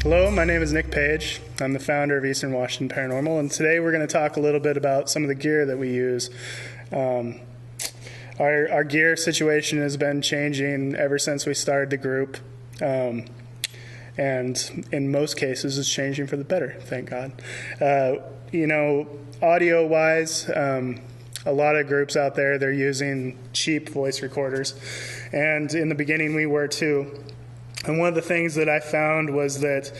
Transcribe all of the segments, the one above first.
Hello, my name is Nick Page. I'm the founder of Eastern Washington Paranormal, and today we're going to talk a little bit about some of the gear that we use. Our gear situation has been changing ever since we started the group, and in most cases it's changing for the better, thank God. Audio-wise, a lot of groups out there, they're using cheap voice recorders, and in the beginning we were too. And one of the things that I found was that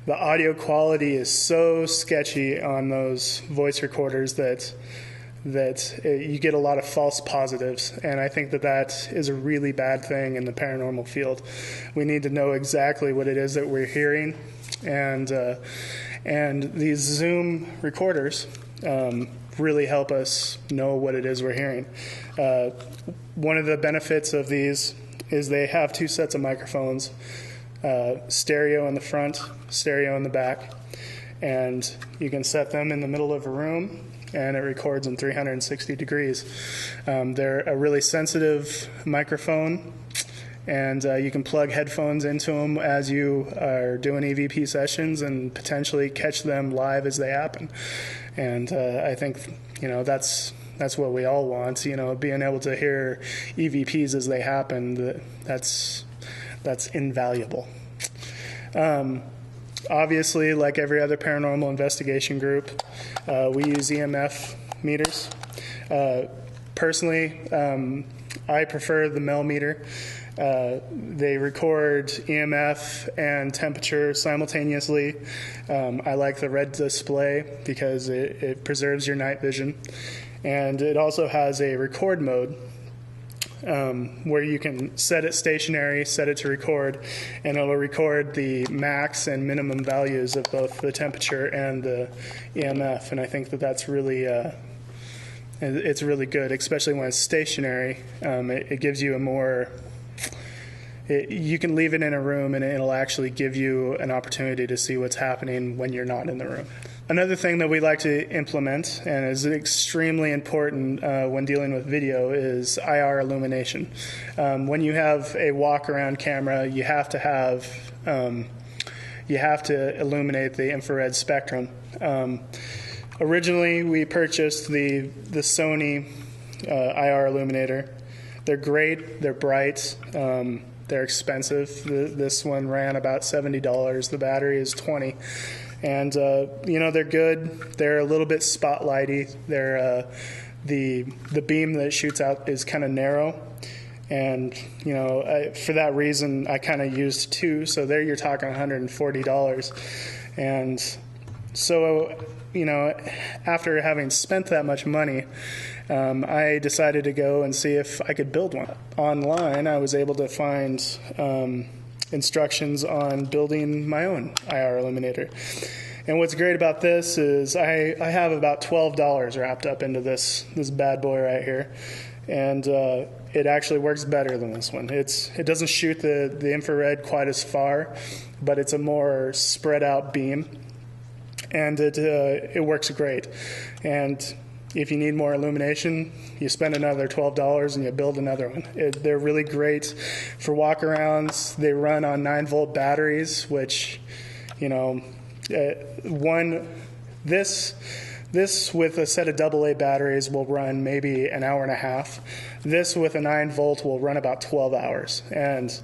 the audio quality is so sketchy on those voice recorders that you get a lot of false positives. And I think that is a really bad thing in the paranormal field. We need to know exactly what it is that we're hearing. And these Zoom recorders really help us know what it is we're hearing. One of the benefits of these is they have two sets of microphones, stereo in the front, stereo in the back, and you can set them in the middle of a room and it records in 360 degrees. They're a really sensitive microphone, and you can plug headphones into them as you are doing EVP sessions and potentially catch them live as they happen. And I think that's what we all want, being able to hear EVPs as they happen. That's invaluable. Obviously, like every other paranormal investigation group, we use EMF meters. Personally, I prefer the Mel meter. They record EMF and temperature simultaneously. I like the red display because it preserves your night vision. And it also has a record mode where you can set it stationary, set it to record, and it'll record the max and minimum values of both the temperature and the EMF. And I think that's really it's really good, especially when it's stationary. It gives you a more you can leave it in a room and it'll actually give you an opportunity to see what's happening when you're not in the room. Another thing that we like to implement, and is extremely important when dealing with video, is IR illumination. When you have a walk-around camera, you have to illuminate the infrared spectrum. Originally, we purchased the Sony IR illuminator. They're great. They're bright. They're expensive. This one ran about $70. The battery is $20. And they're good. They're a little bit spotlighty. They're the beam that it shoots out is kind of narrow, and for that reason I kind of used two. So there you're talking $140, and so after having spent that much money, I decided to go and see if I could build one. Online, I was able to find instructions on building my own IR illuminator. And what's great about this is I have about $12 wrapped up into this bad boy right here, and it actually works better than this one. It doesn't shoot the infrared quite as far, but it's a more spread out beam, and it works great. And if you need more illumination, you spend another $12 and you build another one. They're really great for walk-arounds. They run on 9-volt batteries, which, this with a set of AA batteries will run maybe an hour and a half. This with a 9-volt will run about 12 hours. And,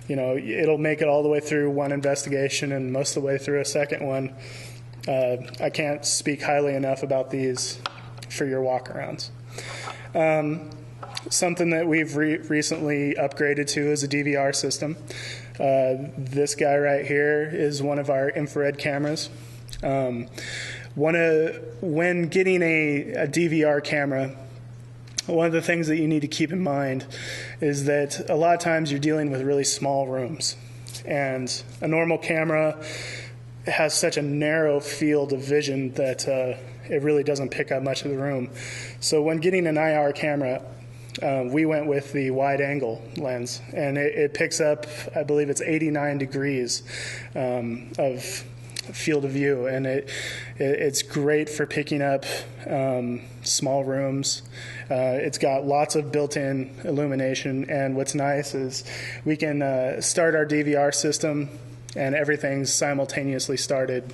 it'll make it all the way through one investigation and most of the way through a second one. I can't speak highly enough about these for your walk-arounds. Something that we've recently upgraded to is a DVR system. This guy right here is one of our infrared cameras. When getting a DVR camera, one of the things that you need to keep in mind is that a lot of times you're dealing with really small rooms, and a normal camera has such a narrow field of vision that it really doesn't pick up much of the room. So when getting an IR camera, we went with the wide angle lens, and it picks up, I believe it's 89 degrees of field of view, and it's great for picking up small rooms. It's got lots of built-in illumination, and what's nice is we can start our DVR system and everything's simultaneously started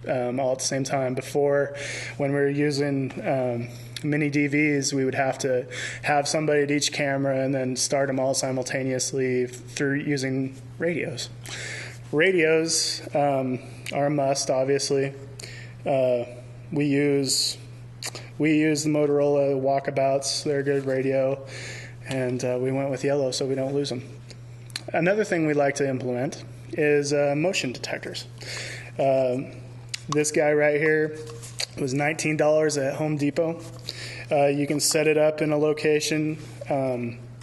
all at the same time. Before, when we were using mini DVs, we would have to have somebody at each camera and then start them all simultaneously through using radios. Radios are a must, obviously. We use the Motorola Walkabouts. They're a good radio, and we went with yellow so we don't lose them. Another thing we like to implement is motion detectors. This guy right here was $19 at Home Depot. You can set it up in a location,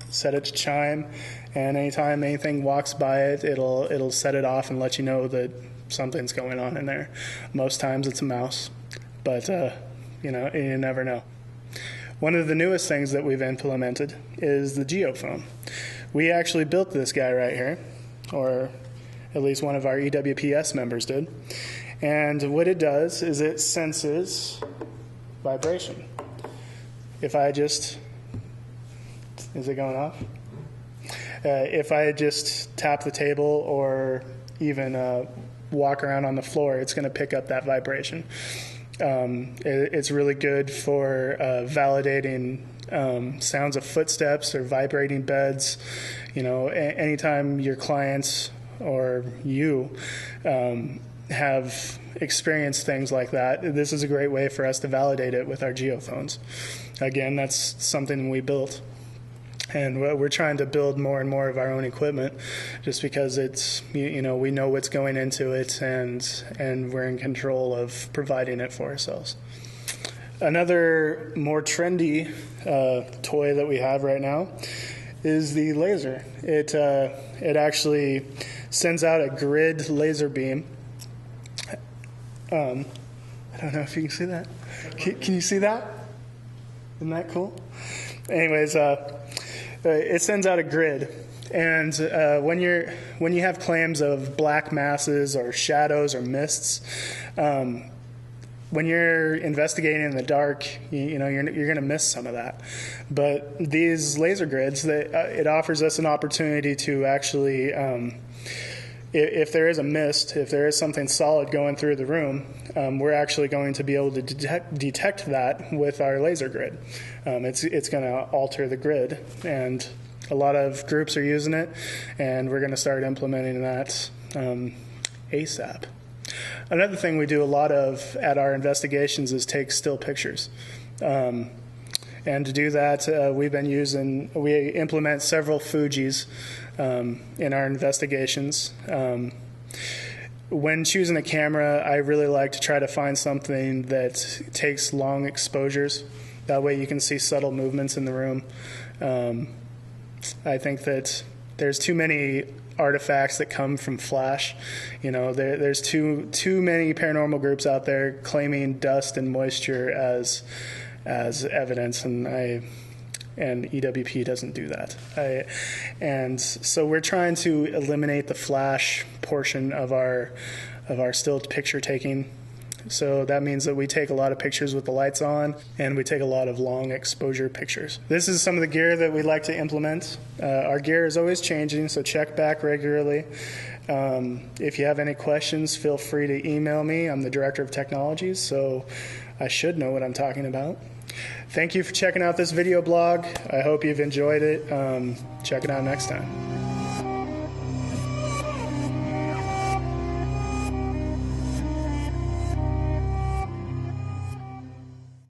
set it to chime, and anytime anything walks by it, it'll set it off and let you know that something's going on in there. Most times it's a mouse, but you never know. One of the newest things that we've implemented is the geophone. We actually built this guy right here, or at least one of our EWPS members did. And what it does is it senses vibration. If I just, is it going off? If I just tap the table or even walk around on the floor, it's going to pick up that vibration. It's really good for validating sounds of footsteps or vibrating beds. Anytime your clients or you have experienced things like that, this is a great way for us to validate it with our geophones. Again, that's something we built. And we're trying to build more and more of our own equipment just because it's, we know what's going into it, and we're in control of providing it for ourselves. Another more trendy toy that we have right now is the laser. It actually sends out a grid laser beam. I don't know if you can see that. Can you see that? Isn't that cool? Anyways, it sends out a grid, and when you have claims of black masses or shadows or mists, when you're investigating in the dark, you're going to miss some of that. But these laser grids, it offers us an opportunity to actually, if there is a mist, if there is something solid going through the room, we're actually going to be able to detect that with our laser grid. It's going to alter the grid, and a lot of groups are using it, and we're going to start implementing that ASAP. Another thing we do a lot of at our investigations is take still pictures. And to do that, we implement several Fujis in our investigations. When choosing a camera, I really like to try to find something that takes long exposures. That way you can see subtle movements in the room. I think that there's too many artifacts that come from flash. There's too many paranormal groups out there claiming dust and moisture as evidence, and EWP doesn't do that. And so we're trying to eliminate the flash portion of our still picture taking. So that means that we take a lot of pictures with the lights on, and we take a lot of long exposure pictures. This is some of the gear that we like to implement. Our gear is always changing, so check back regularly. If you have any questions, feel free to email me. I'm the Director of Technologies, so I should know what I'm talking about. Thank you for checking out this video blog. I hope you've enjoyed it. Check it out next time.